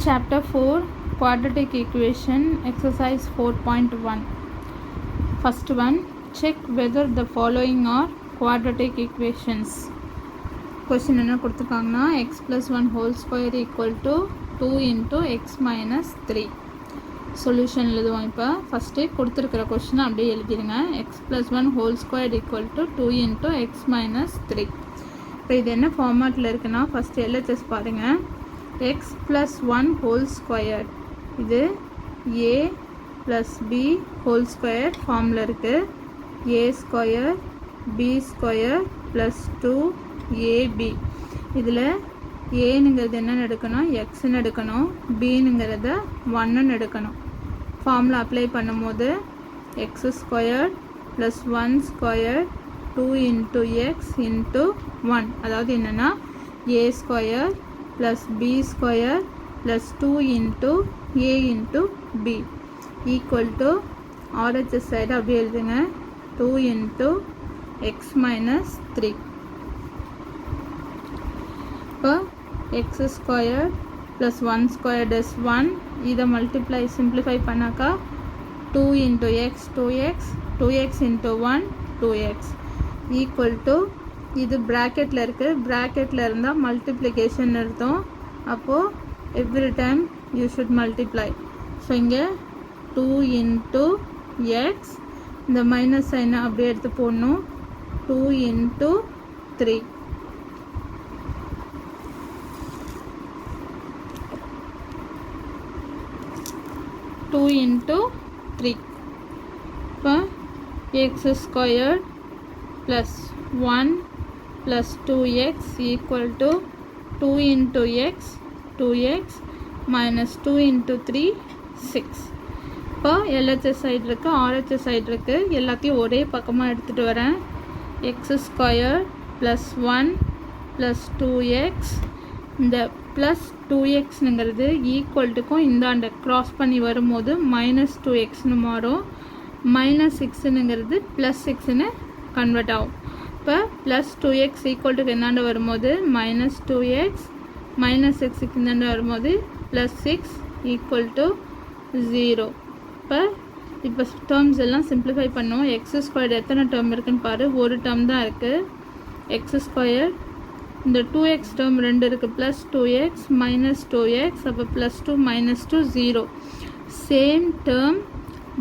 Chapter 4 Quadratic Equation Exercise 4.1. First one, check whether the following are quadratic equations. Question என்ன கொடுத்துருக்காங்கன்னா x plus 1 whole square equal to 2 into x minus 3. Solution எழுதுவோம். இப்போ first கொடுத்துருக்கிற கொஷினை அப்படியே எழுதிடுங்க. x plus 1 whole square equal to 2 into x minus 3. இப்போ இது என்ன ஃபார்மேட்டில் இருக்குன்னா ஃபஸ்ட்டு LHS பாருங்கள். x plus 1 whole square இது a plus b whole square ஃபார்மில் இருக்குது. a square b square plus 2ab இதில் ஏனுங்கிறது என்னென்னு எடுக்கணும், எக்ஸ்ன்னு எடுக்கணும், பின்னுங்கிறத 1ன்னு எடுக்கணும். ஃபார்முலா அப்ளை பண்ணும்போது x square plus 1 square 2 into x into 1, அதாவது என்னென்னா a square plus b square plus 2 into a into b equal to RHS side அப்படியே எழுதுங்க, 2 இன்ட்டு எக்ஸ் மைனஸ் 3. இப்போ எக்ஸ் ஸ்கொயர் ப்ளஸ் 1 ஸ்கொயர் டஸ் 1, இதை மல்டிப்ளை சிம்பிளிஃபை பண்ணாக்கா 2 into x 2x, 2x into 1 2x equal to, இது ப்ராக்கெட்டில் இருக்குது, ப்ராக்கெட்டில் இருந்தால் மல்டிப்ளிகேஷன் அர்த்தம். அப்போது every time you should multiply. So இங்கே 2 இன்ட்டு எக்ஸ், இந்த மைனஸ் சைனை அப்படியே எடுத்து போடணும், 2 இன்ட்டு 3. இப்போ x square plus 1 plus 2x equal to 2 into x 2x minus 2 into 3 6. இப்போ எல்ஹெச்எஸ் சைடு இருக்குது, ஆர்ஹெச்எஸ் சைடு இருக்குது, எல்லாத்தையும் ஒரே பக்கமாக எடுத்துகிட்டு வரேன். X square plus 1 plus 2x, இந்த ப்ளஸ் 2xனுங்கிறது ஈக்குவல்ட்டுக்கும் இந்தாண்ட க்ராஸ் பண்ணி வரும்போது மைனஸ் 2xன்னு மாறும், மைனஸ் 6னுங்கிறது ப்ளஸ் 6ன்னு கன்வெர்ட் ஆகும். இப்போ ப்ளஸ் 2x ஈக்குவல்ட்டுக்கு என்னாண்ட வரும்போது மைனஸ் 2x, மைனஸ் 6க்கு இந்தாண்ட வரும்போது ப்ளஸ் 6 ஈக்குவல் டு 0. இப்போ டேர்ம்ஸ் எல்லாம் சிம்பிளிஃபை பண்ணுவோம். எக்ஸ் ஸ்கொயர் எத்தனை டேர்ம் இருக்குன்னு பாரு, ஒரு டேர்ம் தான் இருக்குது. எக்ஸ் ஸ்கொயர் இந்த 2x டேர்ம் 2 இருக்குது, ப்ளஸ் 2x மைனஸ் 2x, அப்போ plus 2 minus 2 0. Same term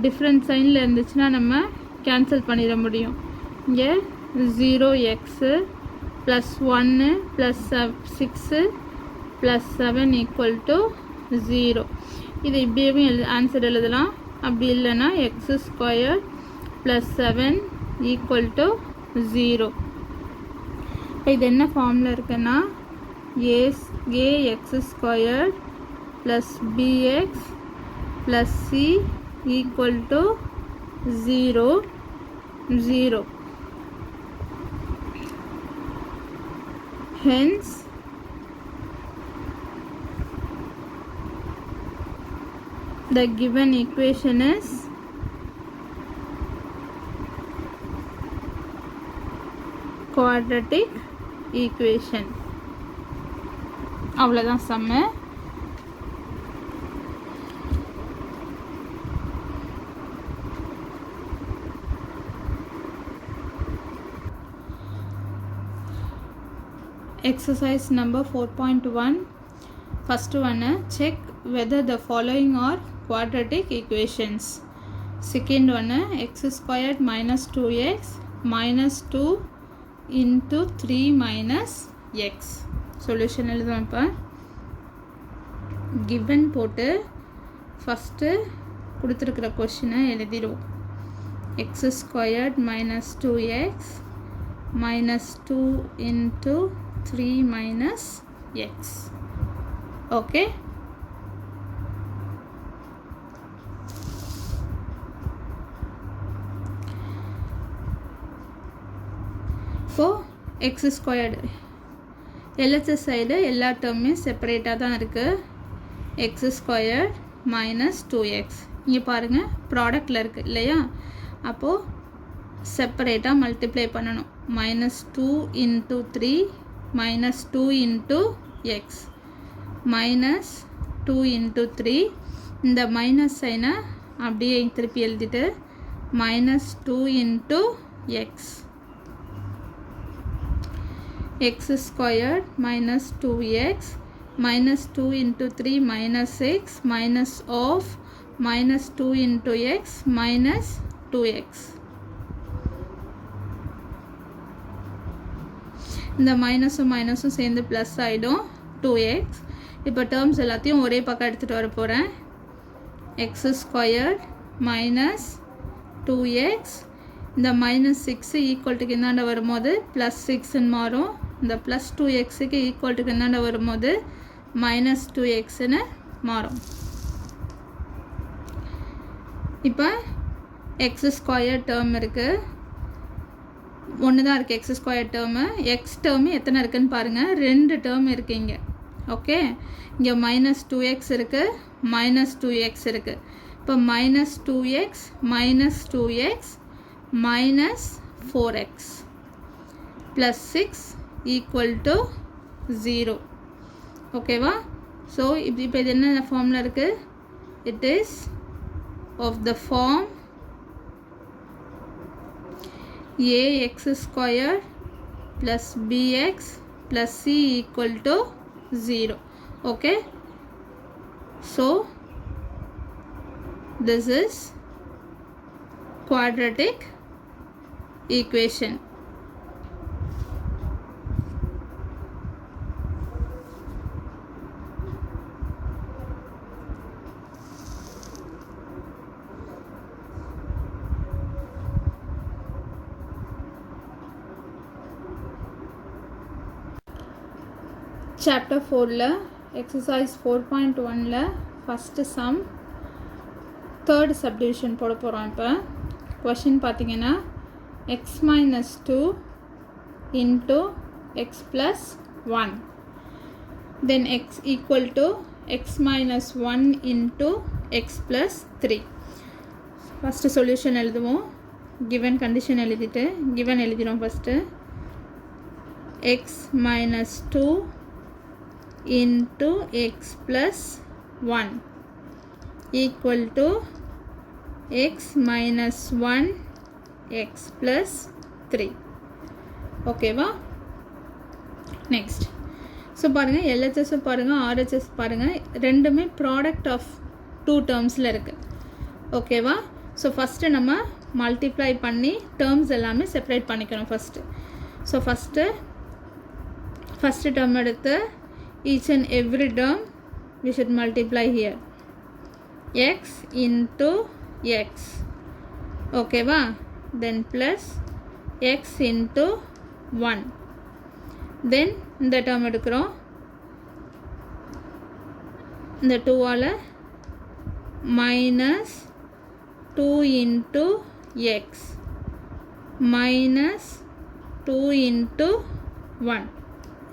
different சைனில் இருந்துச்சுன்னா நம்ம கேன்சல் பண்ணிட முடியும். இங்கே 0x plus 1 plus 6 plus 7 equal to 0. இது இப்படியே ஆன்சர் எழுதலாம். அப்படி இல்லைன்னா x square plus 7 equal to 0. இப்போ இது என்ன ஃபார்மில் இருக்குன்னா ax square plus bx plus c equal to 0 0. Hence the given equation is quadratic equation. அவ்வளோதான் சம்மு. Exercise number 4.1. First one, check whether the following are quadratic equations. Second one, x squared minus 2x minus 2 into 3 minus x. Solution எழுதுவோம். இப்போ given போட்டு first கொடுத்துருக்கிற கொஷினை எழுதிடுவோம். x squared minus 2x minus 2 into 3 minus x. Okay. இப்போ X squared LHS side எல்லா டேர்மே செப்பரேட்டாக தான் இருக்குது. எக்ஸ் ஸ்கொயர் மைனஸ் 2x இங்கே பாருங்கள் ப்ராடக்டில் இருக்குது இல்லையா, அப்போது செப்பரேட்டாக மல்டிப்ளை பண்ணணும். minus 2 into 3 minus 2 into x minus 2 into 3 இந்த மைனஸ் சைனை அப்படியே திருப்பி எழுதிட்டு minus 2 into x x squared minus 2x minus 2 into 3 minus x minus of minus 2 into x minus 2x இந்த மைனஸும் மைனஸும் சேர்ந்து ப்ளஸ் ஆகிடும் 2x. இப்போ டேர்ம்ஸ் எல்லாத்தையும் ஒரே பக்கம் எடுத்துகிட்டு வர போகிறேன். எக்ஸ் ஸ்கொயர்ட் மைனஸ் 2x இந்த மைனஸ் 6 ஈக்குவல்ட்டுக்கு என்னாண்ட வரும்போது ப்ளஸ் 6ன்னு மாறும். இந்த ப்ளஸ் 2xக்கு ஈக்குவல்ட்டுக்கு என்னாண்ட வரும்போது மைனஸ் 2xன்னு மாறும். இப்போ எக்ஸ் ஸ்கொயர் டேர்ம் இருக்குது, ஒன்று தான் இருக்குது X square term. X term எத்தனை இருக்குதுன்னு பாருங்கள், 2 டேர்ம் இருக்குது இங்கே. ஓகே, இங்கே மைனஸ் 2x இருக்குது, மைனஸ் 2x இருக்குது. இப்போ minus 2x minus 2x minus 4x plus 6 equal to 0. ஓகேவா? ஸோ இப்போ இது என்ன ஃபார்மில் இருக்குது? It is of the form ax squared plus bx plus c equal to 0. Okay, so this is quadratic equation. Chapter 4ல exercise 4.1ல first sum third subdivision போட போகிறோம். இப்போ question பார்த்தீங்கன்னா x minus 2 into x plus 1 then x equal to x minus 1 into x plus 3. first solution எழுதுவோம். given condition எழுதிட்டு given எழுதிடும். First x minus 2 into x plus 1 equal to x minus 1 x plus 3. ஓகேவா? Next so பாருங்கள், LHS பாருங்கள், RHS பாருங்கள், ரெண்டுமே product of 2 டேர்ம்ஸில் இருக்குது. ஓகேவா? ஸோ ஃபஸ்ட்டு நம்ம மல்டிப்ளை பண்ணி டேர்ம்ஸ் எல்லாமே செப்பரேட் பண்ணிக்கணும் ஃபஸ்ட்டு. ஸோ ஃபஸ்ட்டு டேர்ம் எடுத்து each and every term we should multiply here. x into x. Okay va? Then plus x into 1. Then இந்த term எடுக்கிறோம். இந்த 2 ஆல minus 2 into x minus 2 into 1.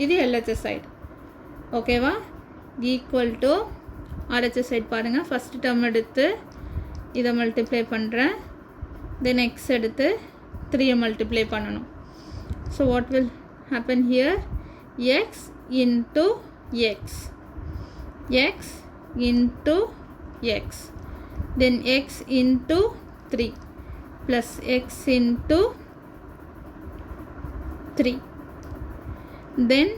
இது LHS side. ஓகேவா? Equal to RHS side பாருங்கள். First term எடுத்து இதை multiply பண்ணுறேன், தென் எக்ஸ் எடுத்து 3 மல்டிப்ளை பண்ணணும். So what will happen here? X into X, X into X, then X into 3 plus X into 3, then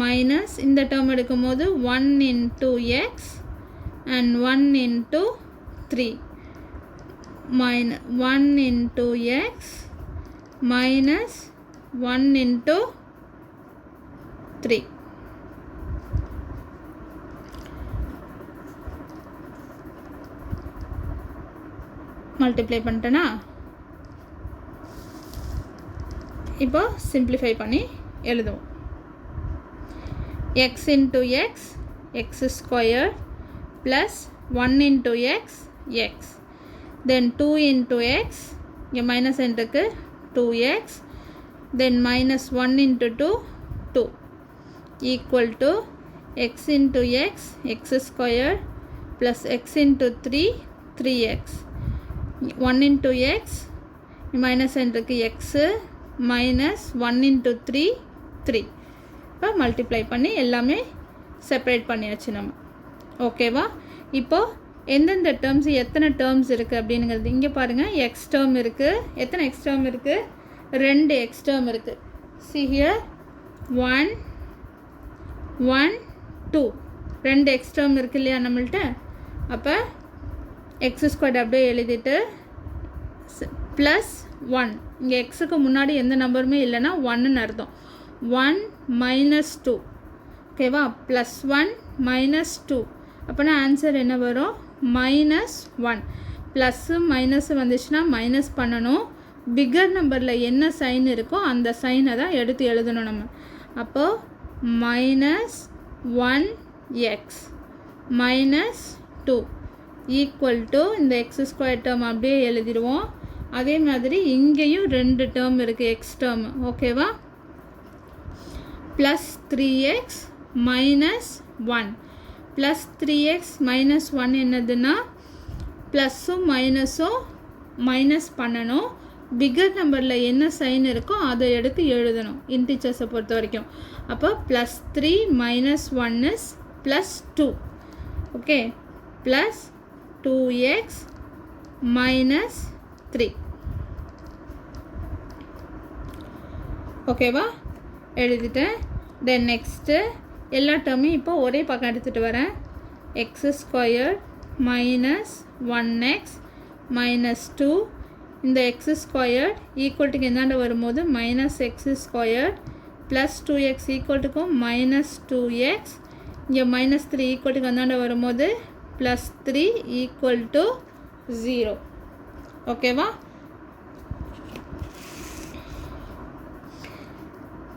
minus இந்த term எடுக்கும்போது 1 into x and 1 into 3 1 into x minus 1 into 3. Multiply பண்ணிட்டேனா? இப்போ simplify பண்ணி எழுதுவோம். x into x, x squared plus 1 into x, x. Then 2 into x, இங்கே minus இருக்குது 2x, then minus 1 into 2, 2 equal to x into x, x squared plus x into 3, 3x. 1 into x, minus இருக்குது x minus 1 into 3, 3. இப்போ multiply பண்ணி எல்லாமே separate பண்ணியாச்சு நம்ம. ஓகேவா? இப்போ எந்தெந்த டேர்ம்ஸ் எத்தனை டேர்ம்ஸ் இருக்குது அப்படிங்கிறது இங்கே பாருங்கள். எக்ஸ் டேர்ம் இருக்குது. எத்தனை எக்ஸ் டேர்ம் இருக்குது? 2 எக்ஸ் டேர்ம் இருக்குது. see here 1 1 2 2 எக்ஸ் டேர்ம் இருக்குது இல்லையா நம்மள்கிட்ட? அப்போ எக்ஸ் ஸ்கொயர்டு அப்படியே எழுதிட்டு ப்ளஸ் 1, இங்கே எக்ஸுக்கு முன்னாடி எந்த நம்பருமே இல்லைன்னா 1ன்னு அர்த்தம். 1 மைனஸ் 2, ஓகேவா? ப்ளஸ் 1 மைனஸ் 2, அப்போனா ஆன்சர் என்ன வரும்? -1. ப்ளஸ்ஸு மைனஸு வந்துச்சுன்னா மைனஸ் பண்ணணும். பிக்கர் நம்பரில் என்ன சைன் இருக்கோ அந்த சைனை தான் எடுத்து எழுதணும் நம்ம. அப்போது -1x -2 ஈக்குவல் டு இந்த எக்ஸ் ஸ்கொயர் டேர்ம் அப்படியே எழுதிடுவோம். அதே மாதிரி இங்கேயும் 2 டேர்ம் இருக்குது எக்ஸ் டேர்ம், ஓகேவா? ப்ளஸ் 3x -1 ப்ளஸ் 3x -1 என்னதுன்னா ப்ளஸ்ஸும் மைனஸும் மைனஸ் பண்ணணும். பிக்கர் நம்பரில் என்ன சைன் இருக்கோ அதை எடுத்து எழுதணும் இன்டிஜர்ஸை பொறுத்த வரைக்கும். அப்போ plus 3 -1 is plus 2, okay? Plus 2x -3, ஓகேவா? எழுதிட்டேன். தென் நெக்ஸ்ட்டு எல்லா டேர்மையும் இப்போ ஒரே பக்கம் எடுத்துகிட்டு வரேன். எக்ஸ் ஸ்கொயர் -1x -2, இந்த எக்ஸ் ஸ்கொயர் ஈக்குவல்ட்டுக்கு எந்தாண்ட வரும்போது -x square plus 2x ஈக்குவல்ட்டுக்கும் -2x, இங்கே -3 ஈக்குவல்ட்டுக்கு எந்தாண்ட வரும்போது +3 ஈக்குவல் டு 0, ஓகேவா?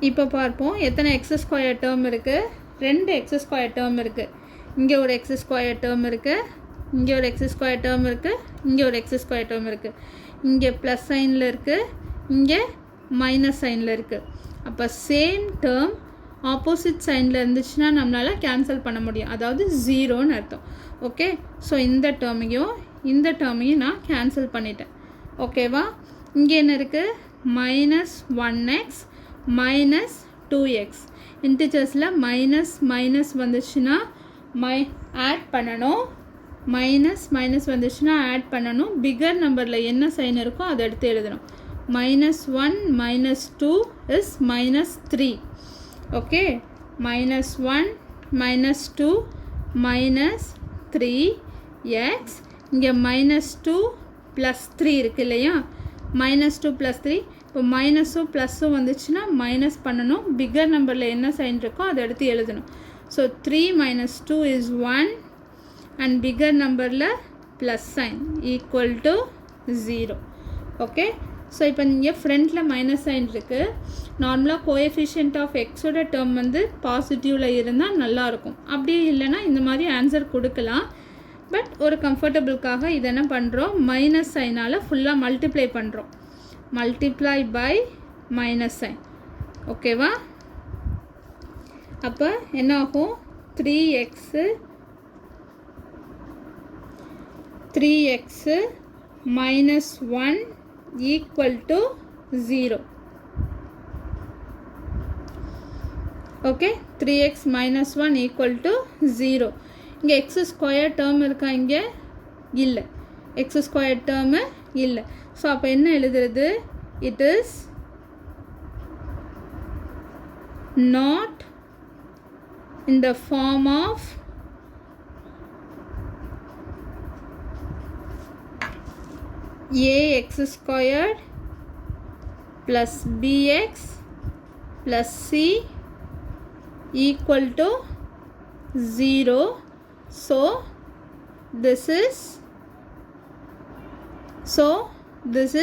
இப்போ பார்ப்போம் எத்தனை எக்ஸ் ஸ்கொயர் டேர்ம் இருக்குது. 2 எக்ஸ் ஸ்கொயர் டேர்ம் இருக்குது. இங்கே ஒரு எக்ஸ் ஸ்கொயர் டேர்ம் இருக்குது, இங்கே ஒரு எக்ஸ் ஸ்கொயர் டேர்ம் இருக்குது, இங்கே ஒரு எக்ஸ் ஸ்கொயர் டேர்ம் இருக்குது. இங்கே ப்ளஸ் சைனில் இருக்குது, இங்கே மைனஸ் சைனில் இருக்குது. அப்போ சேம் டேர்ம் ஆப்போசிட் சைனில் இருந்துச்சுன்னா நம்மளால் கேன்சல் பண்ண முடியும், அதாவது 0ன்னு அர்த்தம், ஓகே? ஸோ இந்த டேர்மையும் நான் கேன்சல் பண்ணிட்டேன், ஓகேவா? இங்கே என்ன இருக்குது? -1x -2x. இன்டிஜர்ஸில் மைனஸ் வந்துச்சுன்னா ஆட் பண்ணணும், மைனஸ் வந்துச்சுன்னா ஆட் பண்ணணும். பிக்கர் நம்பரில் என்ன சைன் இருக்கோ அதை எடுத்து எழுதணும். -1 -2 இஸ் -3, ஓகே? -1 -2 -3x. இங்கே -2 +3 இருக்கு இல்லையா? -2 +3. இப்போ மைனஸும் ப்ளஸ்ஸும் வந்துச்சுன்னா மைனஸ் பண்ணணும். பிக்கர் நம்பரில் என்ன சைன் இருக்கோ அதை எடுத்து எழுதணும். ஸோ 3 - 2 இஸ் 1 அண்ட் பிக்கர் நம்பரில் plus sign equal to 0, okay? So இப்போ இங்கே ஃப்ரண்ட்டில் மைனஸ் சைன் இருக்குது. நார்மலாக கோஎஃபிஷியன்ட் ஆஃப் எக்ஸோட டேர்ம் வந்து பாசிட்டிவில் இருந்தால் நல்லாயிருக்கும். அப்படியே இல்லைன்னா இந்த மாதிரி ஆன்சர் கொடுக்கலாம். பட் ஒரு கம்ஃபர்டபுளுக்காக இதை என்ன பண்ணுறோம்? மைனஸ் சைனால் ஃபுல்லாக மல்டிப்ளை பண்ணுறோம். மல்டிப்ளை பை மைனஸ் சைன், ஓகேவா? அப்போ என்ன ஆகும்? 3x -1 equal to 0, okay? 3x -1 equal to 0. இங்கே எக்ஸ் ஸ்கொயர் டேர்ம் இருக்கா? இங்கே இல்லை, எக்ஸ் ஸ்கொயர் டேர்மு இல்லை. ஸோ அப்போ என்ன எழுதுறது? It is not in the form of ax squared plus bx plus c equal to 0. So this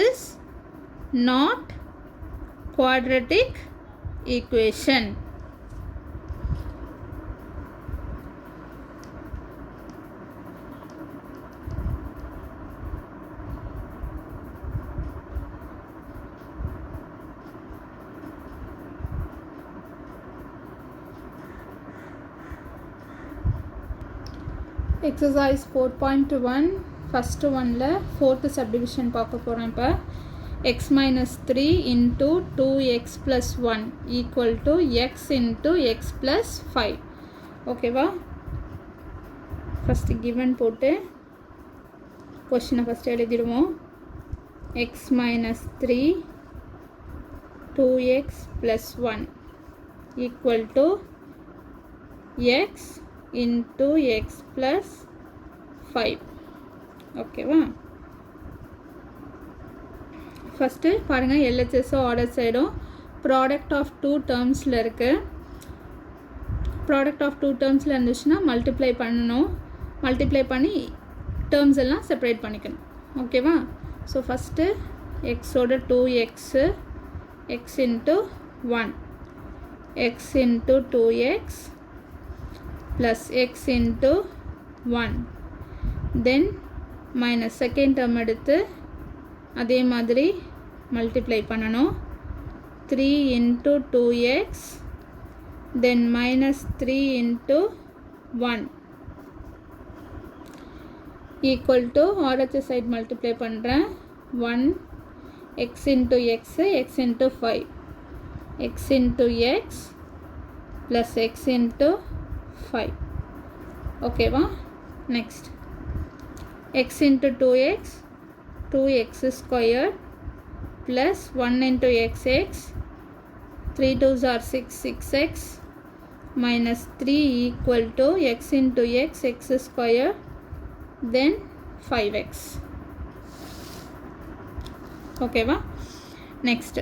is not quadratic equation. Exercise 4.1 first ஒனில் fourth subdivision பார்க்க போகிறோம். இப்போ x -3 into 2x plus 1 equal to x into x plus 5, ஓகேவா? First given போட்டு கொஷினை first எழுதிடுவோம். X minus 3 2x plus 1 equal to x into x plus 5. ஓகேவா? First பாருங்கள், எல்ஹெச்எஸும் ஆர்டர் சைடும் ப்ராடக்ட் ஆஃப் டூ டேர்ம்ஸில் இருக்குது. ப்ராடக்ட் ஆஃப் டூ டேர்ம்ஸில் இருந்துச்சுன்னா மல்டிப்ளை பண்ணணும். மல்டிப்ளை பண்ணி டேர்ம்ஸ் எல்லாம் செப்பரேட் பண்ணிக்கணும். ஓகேவா? ஸோ ஃபஸ்ட்டு எக்ஸோட 2x x into 1 x into 2x plus x into 1 then minus second term எடுத்து அதே மாதிரி multiply பண்ணணும். 3 into 2x then minus 3 into 1 equal to RHS side multiply பண்ணுறேன். 1 x into x x into 5 x into x plus x into 5. ஓகேவா? Next x into 2x 2x squared plus 1 into xx 3 2s are 6 6x minus 3 equal to x into x x squared then 5x. ஓகேவா? Next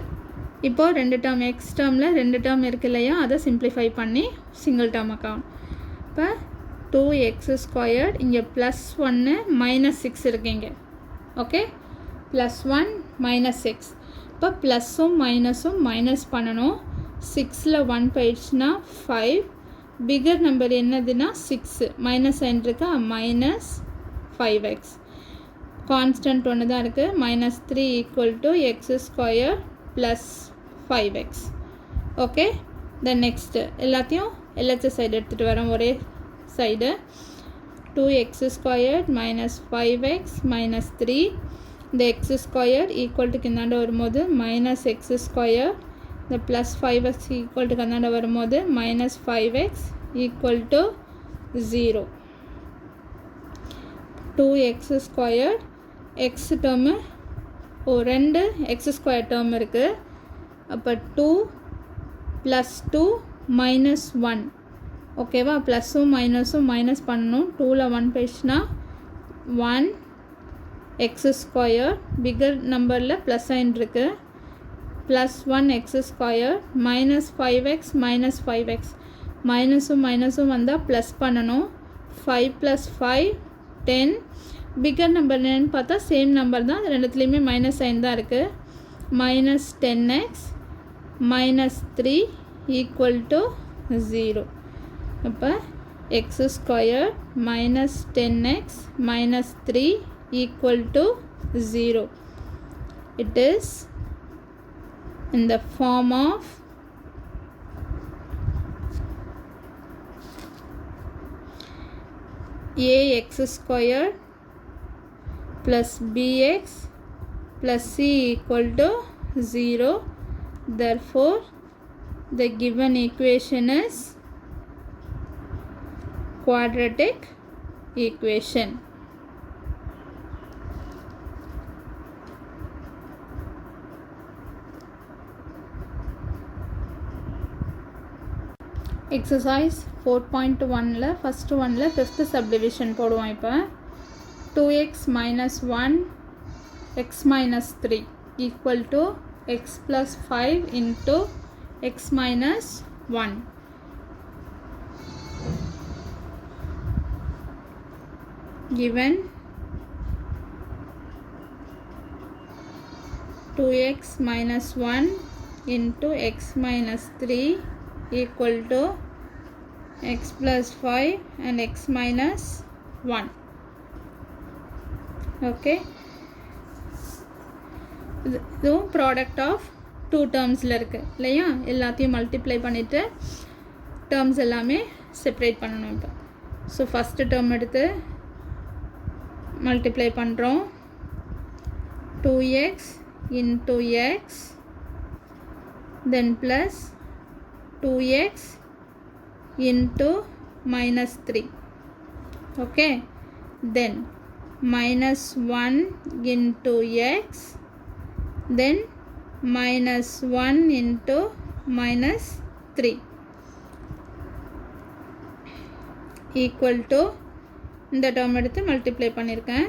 இப்போது ரெண்டு term X டேர்மில் ரெண்டு term இருக்கு இல்லையா, அதை simplify பண்ணி சிங்கிள் டேர்ம் ஆகும். இப்போ 2x² இங்கே +1 -6 இருக்குங்க. ஓகே, +1 -6. இப்போ ப்ளஸ்ஸும் மைனஸும் மைனஸ் பண்ணணும். 6ல் 1 போயிடுச்சுன்னா 5. பிகர் நம்பர் என்னதுன்னா 6 மைனஸ் சைன் இருக்கா, -5x. கான்ஸ்டன்ட் ஒன்று தான் இருக்குது. -3 = x² + 5x. Okay, then next எல்லாத்தையும் LHS சைடு எடுத்துகிட்டு வரோம். ஒரே சைடு 2x² - 5x - 3. இந்த x² கிந்தாண்ட வரும்போது -x². இந்த +5x கிந்தாண்ட வரும்போது -5x = 0. 2x², x டேர்மு ரெண்டு x² டேர்ம் இருக்குது. அப்போ 2 + 2 - 1. ஓகேவா? ப்ளஸ்ஸும் மைனஸும் மைனஸ் பண்ணணும். 2ல் 1 போயிடுச்சுன்னா 1 x². பிகர் நம்பரில் ப்ளஸ் சைன் இருக்குது. +1 x² -5x -5x. மைனஸும் மைனஸும் வந்தால் ப்ளஸ் பண்ணணும். 5 + 5 10. பிகர் நம்பர் என்னன்னு பார்த்தா சேம் நம்பர் தான், ரெண்டுத்துலேயுமே மைனஸ் சைன் தான் இருக்குது. -10x -3 = 0. அப்போ x² -10x -3 = 0. It is in the form of ax² plus bx plus c = 0. Therefore, the given equation is quadratic equation. Exercise 4.1ல ஃபஸ்ட்டு ஒன்னில் 5th சப்டிவிஷன் போடுவோம். இப்போ 2x - 1 x - 3 = x + 5 into x - 1. Given 2x - 1 into x - 3 = x + 5 and x - 1. Okay, இதுவும் product of two டேர்ம்ஸில் இருக்குது இல்லையா. எல்லாத்தையும் multiply பண்ணிவிட்டு டேர்ம்ஸ் எல்லாமே செப்பரேட் பண்ணணும். இப்போ ஸோ ஃபஸ்ட்டு டேர்ம் எடுத்து மல்டிப்ளை பண்ணுறோம். 2x into x then plus 2x into -3 okay, then minus 1 into x, then minus 1 into minus 3 equal to இந்த term எடுத்து multiply பண்ணிருக்கேன்.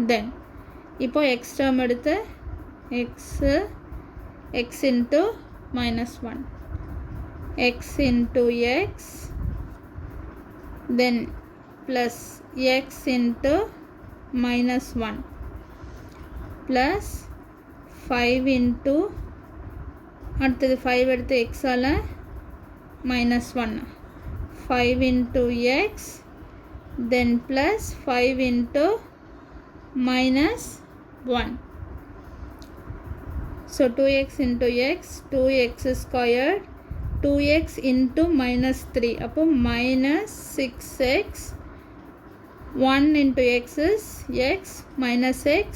then இப்போ x term எடுத்து x into minus 1 x into x, then plus x into minus 1 plus 5 into அடுத்தது 5 எடுத்து x ஆல minus 1 5 into x, then plus 5 into minus 1. So 2x into x, 2x squared, 2x into minus 3, அப்போ minus 6x, 1 into x is x minus x,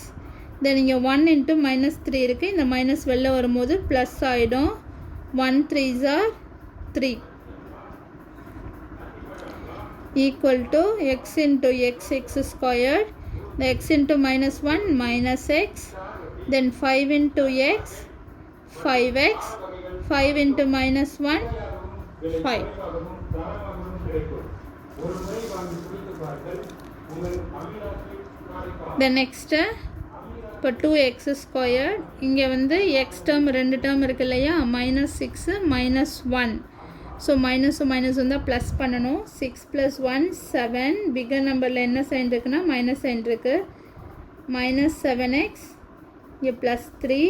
then இங்க 1 into minus 3 இருக்கு, இந்த minus வெளில வரும்போது plus ஆயிடும், 1 3s are 3 equal to x into x squared, the x into minus 1 minus x, then 5 into x 5x, 5 into minus 1 5. the next இப்போ 2x squared, இங்கே வந்து x term ரெண்டு term இருக்கு இல்லையா, minus 6 minus 1, so minus minus வந்தால் plus பண்ணணும். 6 + 1 7, figure நம்பரில் என்ன சைன் இருக்குன்னா மைனஸ் சைன் இருக்குது, minus 7x, இங்கே ப்ளஸ் 3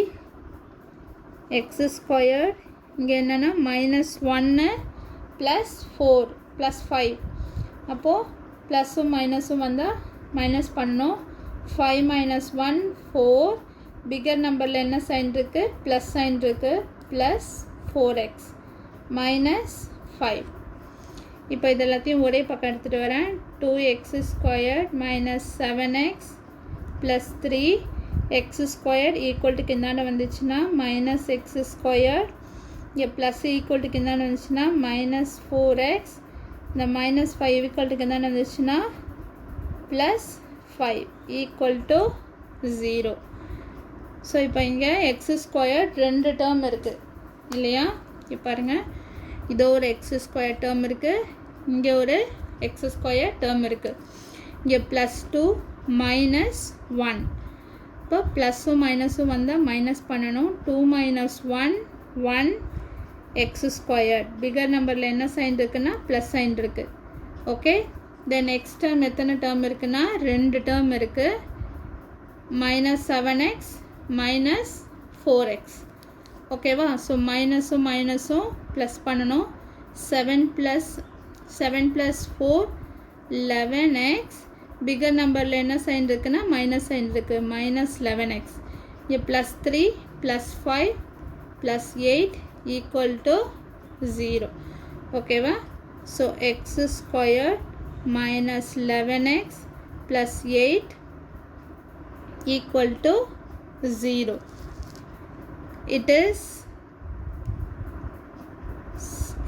x ஸ்கொயர்ட், இங்கே என்னென்னா minus 1 + 4 + 5, அப்போது ப்ளஸும் மைனஸும் வந்தால் மைனஸ் பண்ணணும். 5 minus 1 4, பிகர் நம்பரில் என்ன சைன் இருக்குது, ப்ளஸ் சைன் இருக்குது, ப்ளஸ் 4x minus 5. இப்போ இது எல்லாத்தையும் ஒரே பக்கம் எடுத்துகிட்டு வரேன். 2x squared minus 7x plus 3 x squared equal to கிந்தாண்ட வந்துச்சுன்னா minus x squared, இங்கே plus equal to கிந்தாண்ட வந்துச்சுன்னா minus 4x, இந்த minus 5 equal to கிந்தாண்ட வந்துச்சுன்னா plus 5 equal to 0. ஸோ இப்போ இங்கே x squared ரெண்டு டேர்ம் இருக்குது இல்லையா, இப்போ பாருங்கள், இதோ ஒரு x ஸ்கொயர் டேர்ம் இருக்குது, இங்கே ஒரு x ஸ்கொயர் டேர்ம் இருக்குது, இங்கே ப்ளஸ் 2 minus 1, இப்போ ப்ளஸும் மைனஸும் வந்தால் மைனஸ் பண்ணணும். 2 minus 1 1 x ஸ்கொயர், பிகர் நம்பரில் என்ன சைன் இருக்குன்னா ப்ளஸ் சைன் இருக்குது. ஓகே, தென் நெக்ஸ்ட் டேர்ம் எத்தனை டேர்ம் இருக்குன்னா ரெண்டு டேர்ம் இருக்குது, minus 7x minus 4x. ஓகேவா, ஸோ மைனஸும் மைனஸும் ப்ளஸ் பண்ணணும். 7 + 4 11x, பிகர் நம்பரில் என்ன சைன் இருக்குன்னா மைனஸ் சைன் இருக்குது, minus 11x, இங்கே plus 3 plus 5 plus 8 equal to 0. ஓகேவா, so x square minus 11x plus 8 equal to 0. It is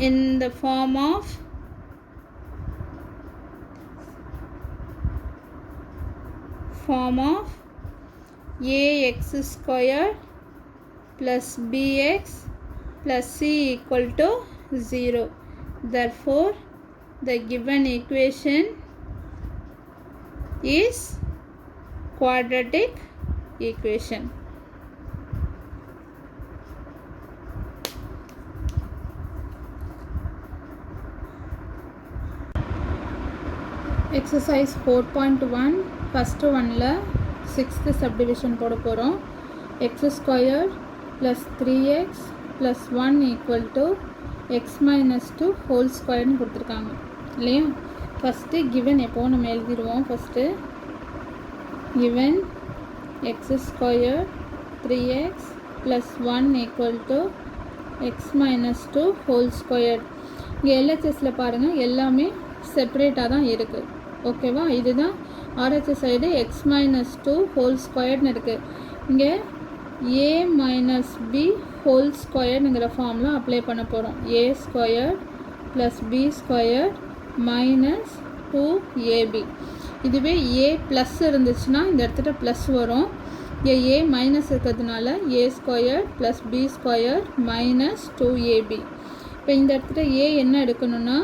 in the form of ax squared plus bx plus c equal to 0. Therefore, the given equation is quadratic equation. Exercise 4.1 first oneல 6th subdivision போட போகிறோம். x squared plus 3x plus 1 equal to x minus 2 whole squared கொடுத்துருக்காங்க இல்லையா. First given எப்போது நம்ம எழுதிடுவோம். First given x squared 3x plus 1 equal to x minus 2 whole squared. இங்கே LHSல பாருங்கள் எல்லாமே செப்பரேட்டாக தான் இருக்குது. ஓகேவா, இதுதான் RHS side x minus 2 whole squaredனு இருக்குது. இங்கே a minus b whole squaredங்கிற ஃபார்ம்லாம் அப்ளை பண்ண போகிறோம். a squared plus b squared minus 2ab. இதுவே a plus இருந்துச்சுன்னா இந்த இடத்துல plus வரும். இங்கே a minus இருக்கிறதுனால a square plus b square minus 2ab. இப்போ இந்த இடத்துல a என்ன எடுக்கணும்னா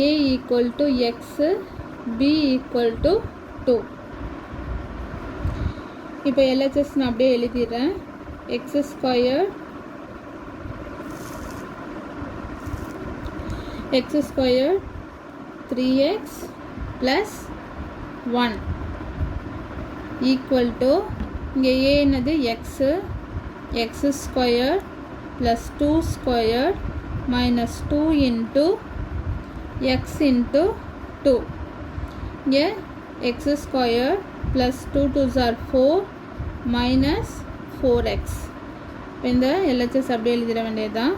a equal to x, b equal to 2. இப்போ LHS நான் அப்படியே எழுதிடுறேன். x square x square 3x plus 1 equal to இங்கே a என்னது x square plus 2 square minus 2 into x into 2. இங்கே x square plus 2 2s are 4 minus 4x. இப்போ இந்த LHS அப்படியே எழுதிட வேண்டியதுதான்.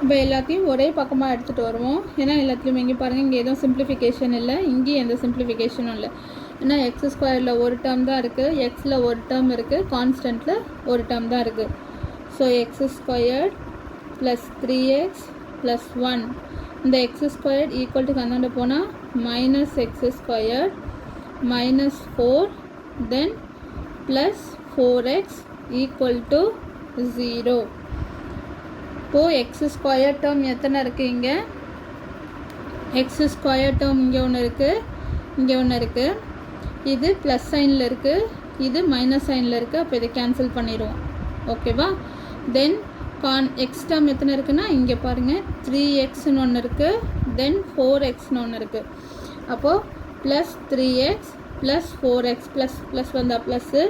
இப்போ எல்லாத்தையும் ஒரே பக்கமாக எடுத்துகிட்டு வருவோம். ஏன்னா எல்லாத்துலேயும் இங்கே பாருங்கள், இங்கே எதுவும் சிம்பிளிஃபிகேஷன் இல்லை, இங்கேயும் எந்த சிம்பிளிஃபிகேஷனும் இல்லை. ஏன்னா எக்ஸ் ஸ்கொயரில் ஒரு டேர்ம் தான் இருக்குது, எக்ஸில் ஒரு டேர்ம் இருக்குது, கான்ஸ்டண்ட்டில் ஒரு டேர்ம் தான் இருக்குது. So X square plus 3x plus 1, இந்த எக்ஸ் ஸ்கொயர் ஈக்குவல் டு கந்தாண்ட போனால் minus X square minus 4 then plus 4x equal to 0. இப்போது x ஸ்கொயர் டேர்ம் எத்தனை இருக்குது? இங்கே x ஸ்கொயர் டேர்ம் இங்கே ஒன்று இருக்குது, இங்கே ஒன்று இருக்குது. இது ப்ளஸ் சைனில் இருக்குது, இது மைனஸ் சைனில் இருக்குது. அப்போ இதை கேன்சல் பண்ணிடுவோம். ஓகேவா? தென் எக்ஸ் டேர்ம் எத்தனை இருக்குன்னா இங்கே பாருங்கள் 3xன்னு ஒன்று இருக்குது, தென் 4xன்னு ஒன்று இருக்குது. அப்போது plus 3x plus 4x plus வந்தால் ப்ளஸ்ஸு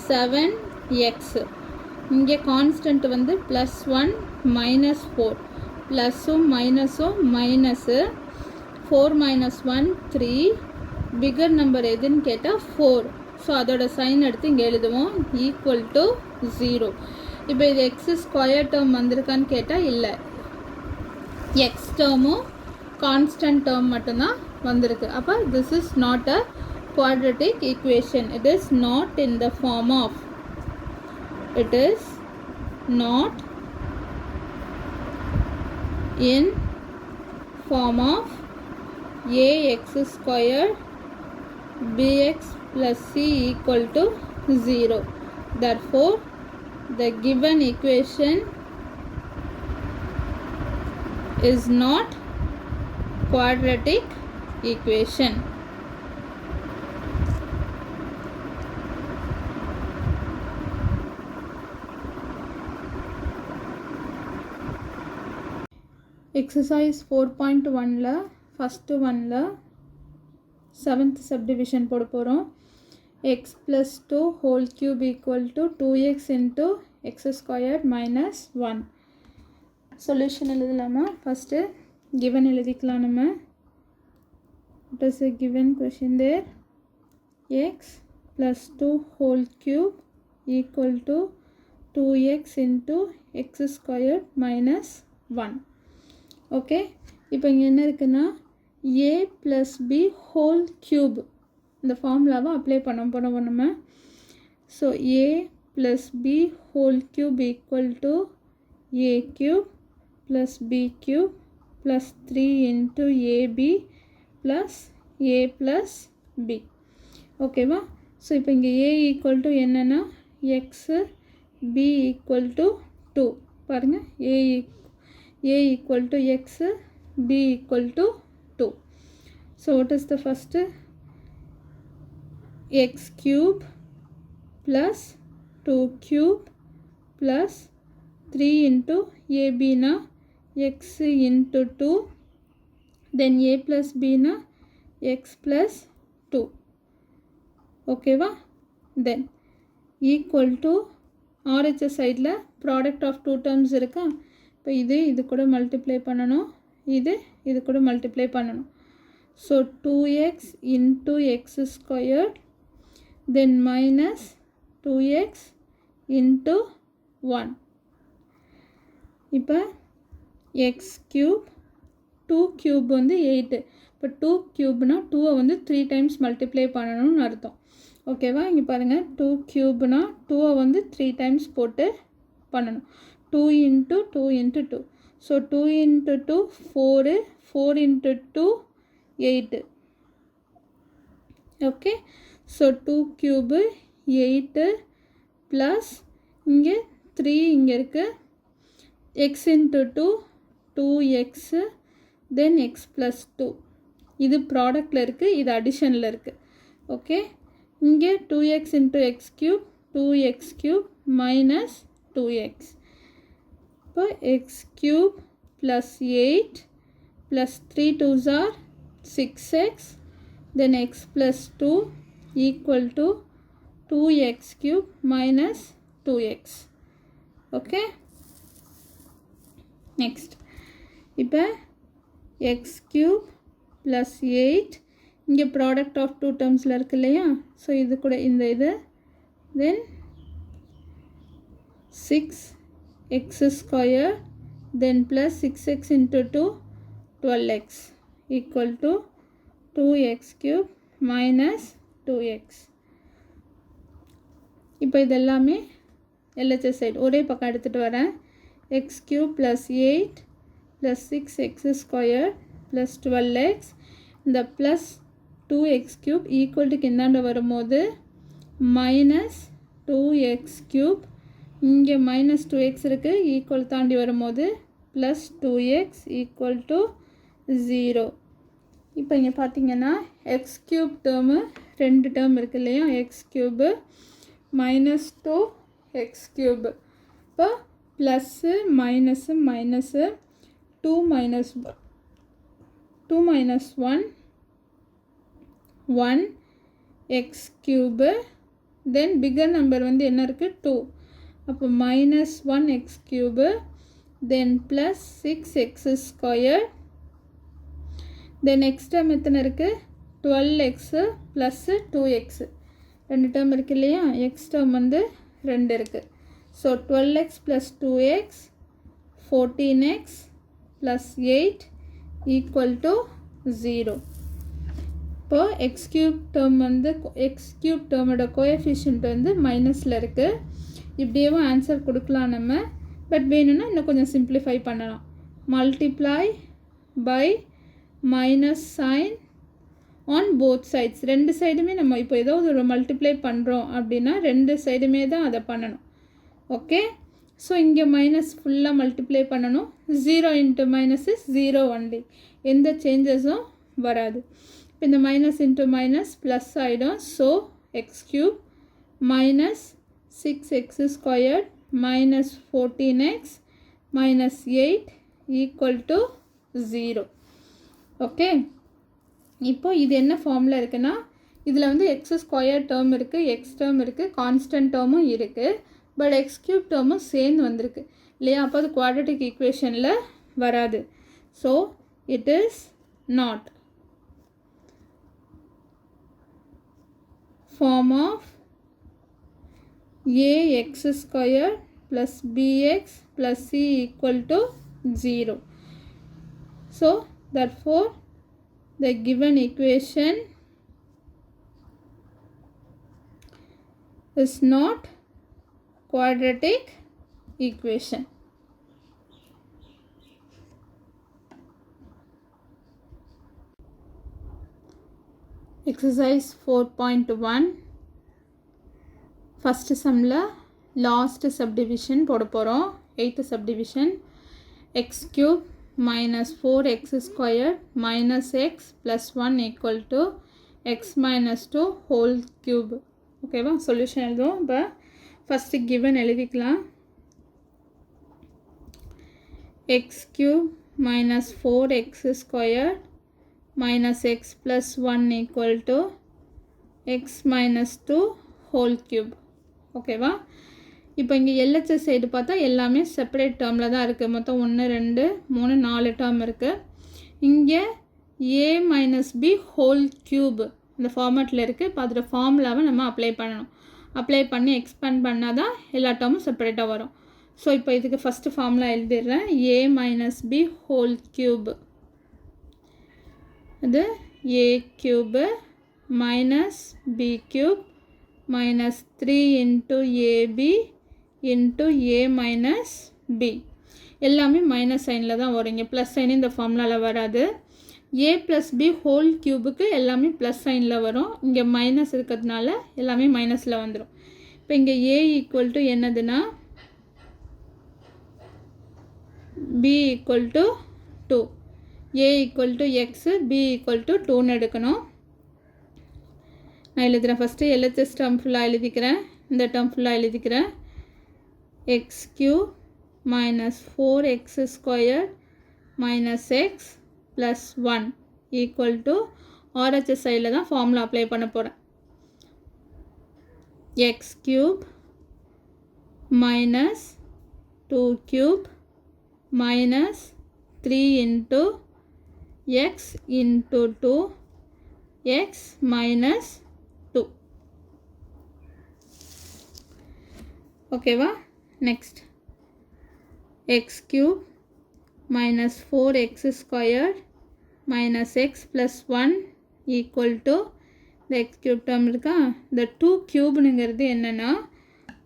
7x. இங்கே கான்ஸ்டன்ட் வந்து ப்ளஸ் 1 மைனஸ் 4, ப்ளஸ்ஸும் மைனஸும் மைனஸு 4 minus 1 3, பிகர் நம்பர் எதுன்னு கேட்டால் 4. ஸோ அதோட சைன் எடுத்து இங்கே எழுதுவோம், ஈக்குவல் டு 0. இப்போ இது எக்ஸ் ஸ்கொயர் டேர்ம் வந்திருக்கான்னு கேட்டால் இல்லை, எக்ஸ் டேர்மும் கான்ஸ்டன்ட் டேர்ம் மட்டும்தான் வந்திருக்கு. அப்போ this is not a quadratic equation. It is not in the form of, it is not in form of ax square bx plus c equal to 0. Therefore the given equation is not quadratic equation. Exercise 4.1ல first 1ல் 7th subdivision போட போகிறோம். X plus 2 whole cube equal to 2x into x square minus 1. Solution எழுதலாமா? First given எழுதிக்கலாம் நம்ம. It is a given question there. X plus 2 whole cube equal to 2x into x square minus 1. Okay, இப்போ இங்கே என்ன இருக்குன்னா a plus b whole cube, இந்த ஃபார்முலாவை apply பண்ண போகிறோம் நம்ம. So a plus b whole cube equal to a cube plus b cube plus 3 into ab plus a plus b. ஓகேவா? ஸோ இப்போ இங்கே a ஈக்குவல் டு என்னென்னா எக்ஸு, b ஈக்குவல் டு 2. பாருங்கள், a equal to x, b equal to 2. So what is the first? X cube plus 2 cube plus 3 into ab na x into 2, then a plus b na x plus 2. Okay va? Then equal to RHS side la product of two terms irukka. இப்போ இது கூட multiply பண்ணணும், இது கூட multiply பண்ணணும். So 2x into x square தென் minus 2x into 1. இப்போ X cube 2 cube வந்து 8. இப்போ 2 க்யூப்னா 2-ஐ வந்து 3 டைம்ஸ் மல்டிப்ளை பண்ணணும்னு அர்த்தம். ஓகேவா? இங்கே பாருங்கள், 2 க்யூப்னா 2-ஐ வந்து 3 டைம்ஸ் போட்டு பண்ணணும். 2 into 2 into 2. So 2 into 2 4, 4 into 2 8. Okay, so 2 cube 8 plus இங்கே 3 இங்கே இருக்குது, x into 2 2x, தென் x plus 2. இது ப்ராடக்டில் இருக்குது, இது அடிஷனில் இருக்குது. ஓகே, இங்கே 2x into x cube 2x cube minus 2x. இப்போ x cube plus 8 plus 3 2s are 6x, then x plus 2 equal to 2x cube minus 2x. Okay, next இப்போ x cube plus 8, இங்கே product of two டேர்ம்ஸில் இருக்கு இல்லையா, so இது கூட இந்த இது, தென் 6x square, then plus 6x into 2 12x equal to 2x cube minus 2x. இப்போ இதெல்லாமே LHS சைடு ஒரே பக்கம் எடுத்துகிட்டு வரேன். x cube plus 8 plus 6x square plus 12x, இந்த plus 2x cube equal to கிந்தாண்ட வரும்போது minus 2x cube, இங்கே minus 2x இருக்குது, ஈக்குவல் தாண்டி வரும்போது plus 2x equal to 0. இப்போ இங்கே பார்த்தீங்கன்னா x cube டேர்மு ரெண்டு டேர்ம் இருக்குது இல்லையா, x cube minus 2x cube. இப்போ plus minus minus 2 minus 1 1 x cube, தென் பிகர் நம்பர் வந்து என்ன இருக்குது 2, அப்போ minus 1 x cube, தென் plus 6x square, then next term எத்தனை இருக்குது 12x ப்ளஸ்ஸு 2x, ரெண்டு டேர்ம் இருக்குது இல்லையா, எக்ஸ் டேர்ம் வந்து ரெண்டு இருக்குது. So 12x plus 2x 14x plus 8 equal to 0. இப்போ எக்ஸ் கியூப் டேர்ம் வந்து எக்ஸ் கியூப் டேர்மோட கோஎஃபிஷியன்ட் வந்து மைனஸில் இருக்குது. இப்படியேவும் ஆன்சர் கொடுக்கலாம் நம்ம, பட் வேணும்னா இன்னும் கொஞ்சம் சிம்பிளிஃபை பண்ணலாம். Multiply by minus sign on both sides, ரெண்டு சைடுமே நம்ம இப்போ ஏதோ ஒரு மல்டிப்ளை பண்ணுறோம் அப்படின்னா ரெண்டு சைடுமே தான் அதை பண்ணணும். ஓகே, ஸோ இங்கே மைனஸ் ஃபுல்லாக மல்டிப்ளை பண்ணணும். 0 இன்ட்டு மைனஸ் இஸ் 0 ஒன்லி, எந்த சேஞ்சஸும் வராது. இப்போ இந்த மைனஸ் இன்ட்டு மைனஸ் ப்ளஸ் ஆகிடும். So X cube minus 6x squared minus 14x minus 8 equal to 0. Okay, இப்போ இது என்ன ஃபார்மில் இருக்குன்னா, இதில் வந்து எக்ஸ் ஸ்கொயர் டேர்ம் இருக்குது, எக்ஸ் டேர்ம் இருக்குது, கான்ஸ்டன்ட் டேர்மும் இருக்குது, பட் எக்ஸ் கியூப் டேர்மும் சேர்ந்து வந்திருக்கு இல்லையா, அப்போ அது குவாட்ரட்டிக் ஈக்குவேஷனில் வராது. So it is not form of ax square plus bx plus c equal to 0. So therefore the given equation is not quadratic equation. Exercise 4.1 first sumல last subdivision போட போகிறோம். 8th subdivision x cube minus 4x square minus x plus 1 equal to x minus 2 whole cube. ஓகேவா, solution எழுதுவோம். இப்போ first given எழுதிக்கலாம். x cube minus 4x square minus x plus 1 equal to x minus 2 whole cube. ஓகேவா, இப்போ இங்கே LHS side பார்த்தா எல்லாமே separate டேர்மில் தான் இருக்குது. மொத்தம் 1 2 3 4 டேர்ம் இருக்குது. இங்கே a minus b whole cube இந்த ஃபார்மேட்டில் இருக்குது. இப்போ அதோட ஃபார்முலாவை நம்ம அப்ளை பண்ணணும். அப்ளை பண்ணி எக்ஸ்பேண்ட் பண்ணால் தான் எல்லா டேர்மும் செப்பரேட்டாக வரும். ஸோ இப்போ இதுக்கு ஃபஸ்ட்டு ஃபார்முலா எழுதிடுறேன். a minus b whole cube, அது a cube minus b cube minus 3 into ab into a minus b. எல்லாமே மைனஸ் சைனில் தான் வரும். இங்கே ப்ளஸ் சைன் இந்த ஃபார்முலாவில் வராது. a + b ஹோல் கியூபுக்கு எல்லாமே ப்ளஸ் சைனில் வரும். இங்கே மைனஸ் இருக்கிறதுனால எல்லாமே மைனஸில் வந்துடும். இப்போ இங்கே a ஈக்குவல் டு என்னதுன்னா b equal to 2, a equal to x, b equal to 2ன்னு எடுக்கணும். நான் எழுதுகிறேன். ஃபஸ்ட்டு LHS டேர்ம் ஃபுல்லாக எழுதிக்கிறேன். இந்த டேர்ம் ஃபுல்லாக எழுதிக்கிறேன். X cube minus 4x² minus X plus 1 equal to RHS சைடில் தான் ஃபார்முலா அப்ளை பண்ண போகிறேன். X cube minus 2 cube minus 3 into x into 2 X minus 2. ஓகேவா? Next X cube minus 4x² minus X plus 1 equal to இந்த X cube term இருக்கா, இந்த 2 கியூப்னுங்கிறது என்னென்னா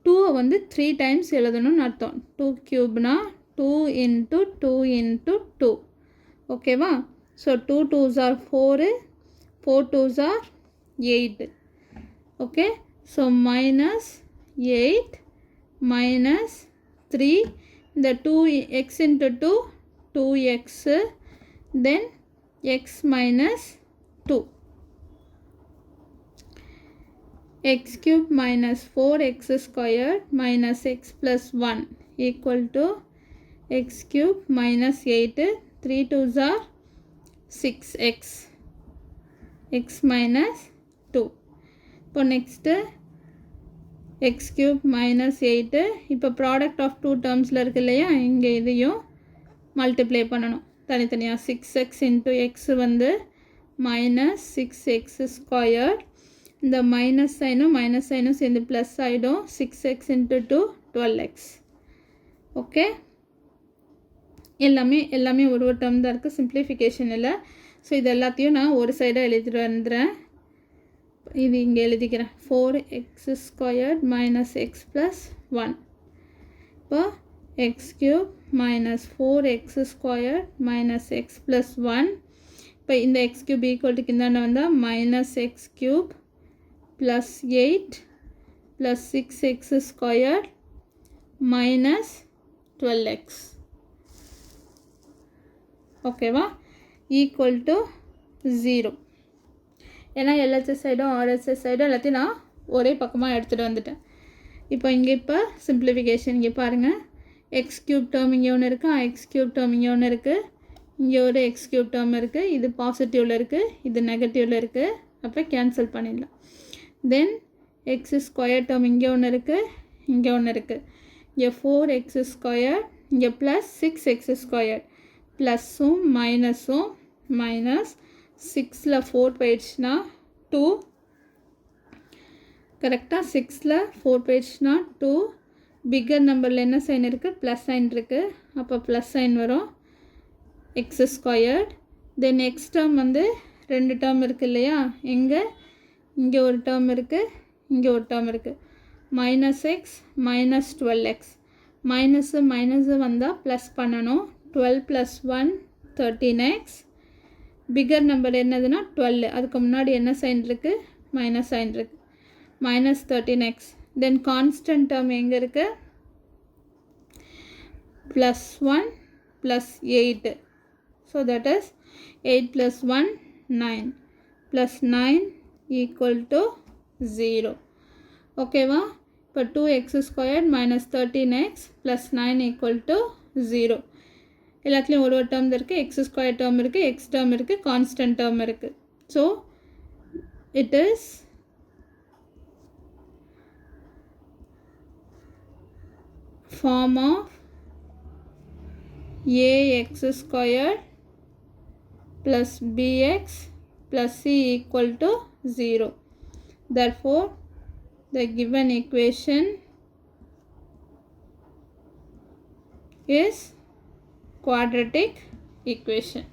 2 வந்து 3 டைம்ஸ் எழுதணும்னு அர்த்தம். 2 கியூப்னா 2 இன்ட்டு 2 இன்ட்டு 2. ஓகேவா? So 2 2s are 4, 4 2s are 8. Okay, so minus 8 minus 3, இந்த 2x into 2 2x, then x minus 2. x cube minus 4x² minus x plus 1 equal to x cube minus 8, 3 2s are 6x, x minus 2. இப்போ next x cube minus 8, இப்போ product of 2 டேர்ம்ஸில் இருக்கு இல்லையா, இங்கே இதையும் multiply பண்ணணும் தனித்தனியாக. 6x into X வந்து minus 6x², இந்த மைனஸ் சைனும் சேர்ந்து ப்ளஸ் ஆகிடும். 6x into 2 12x. ஓகே, எல்லாமே ஒரு டேர்ம் தான் இருக்குது, சிம்ப்ளிஃபிகேஷன் இல்லை. ஸோ இது எல்லாத்தையும் நான் ஒரு சைடாக எழுதிட்டு வந்துடுறேன். இது இங்கே எழுதிக்கிறேன். 4x² minus X plus 1. இப்போ X cube minus 4x² minus X plus 1. இப்போ இந்த எக்ஸ் கியூப் ஈக்குவல்ட்டுக்கு இந்தாண்ட வந்தால் minus X cube plus 8 plus 6x² minus 12x. ஓகேவா? Equal to 0. ஏன்னா LHS சைடும் RHS சைடும் எல்லாத்தையும் நான் ஒரே பக்கமாக எடுத்துகிட்டு வந்துட்டேன். இப்போ சிம்பிளிஃபிகேஷன் இங்கே பாருங்கள். எக்ஸ் கியூப் டேர்ம் இங்கே ஒன்று இருக்குது, எக்ஸ் கியூப் டேர்ம் இங்கே ஒன்று இருக்குது, இங்கே ஒரு எக்ஸ் கியூப் டேர்ம் இருக்குது, இது பாசிட்டிவில் இருக்குது, இது நெகட்டிவில் இருக்குது. அப்போ கேன்சல் பண்ணிடலாம். தென் x² டேர்ம் இங்கே ஒன்று இருக்குது, இங்கே ஒன்று இருக்குது, இங்கே 4x², இங்கே ப்ளஸ் 6x², ப்ளஸ்ஸும் மைனஸும் மைனஸ் 6ல் 4 போயிடுச்சுன்னா 2, கரெக்டாக 6ல் 4 போயிடுச்சுன்னா 2. பிக்கர் நம்பரில் என்ன சைன் இருக்குது, ப்ளஸ் சைன் இருக்குது, அப்போ ப்ளஸ் சைன் வரும். x², தென் எக்ஸ் டேர்ம் வந்து 2 டேர்ம் இருக்குது இல்லையா, இங்கே ஒரு டேர்ம் இருக்குது, இங்கே ஒரு டேர்ம் இருக்குது. Minus X minus 12x, minus வந்தால் ப்ளஸ் பண்ணணும். 12 + 1 13x. பிக்கர் நம்பர் என்னதுன்னா 12, அதுக்கு முன்னாடி என்ன சைன் இருக்குது, மைனஸ் சைன் இருக்குது, மைனஸ் 13x. தென் கான்ஸ்டன்ட் டேர்ம் எங்கே இருக்குது, +1 + 8. So that is 8 + 1 9 + 9 = 0. ஓகேவா? இப்போ 2x² minus 13x plus 9 = 0. எல்லாத்துலேயும் ஒரு டேர்ம் இருக்குது, x² டேர்ம் இருக்குது, x டேர்ம் இருக்குது, கான்ஸ்டன்ட் டேர்ம் இருக்குது. So it is form of ax² plus bx plus c = 0. Therefore, the given equation is quadratic equation.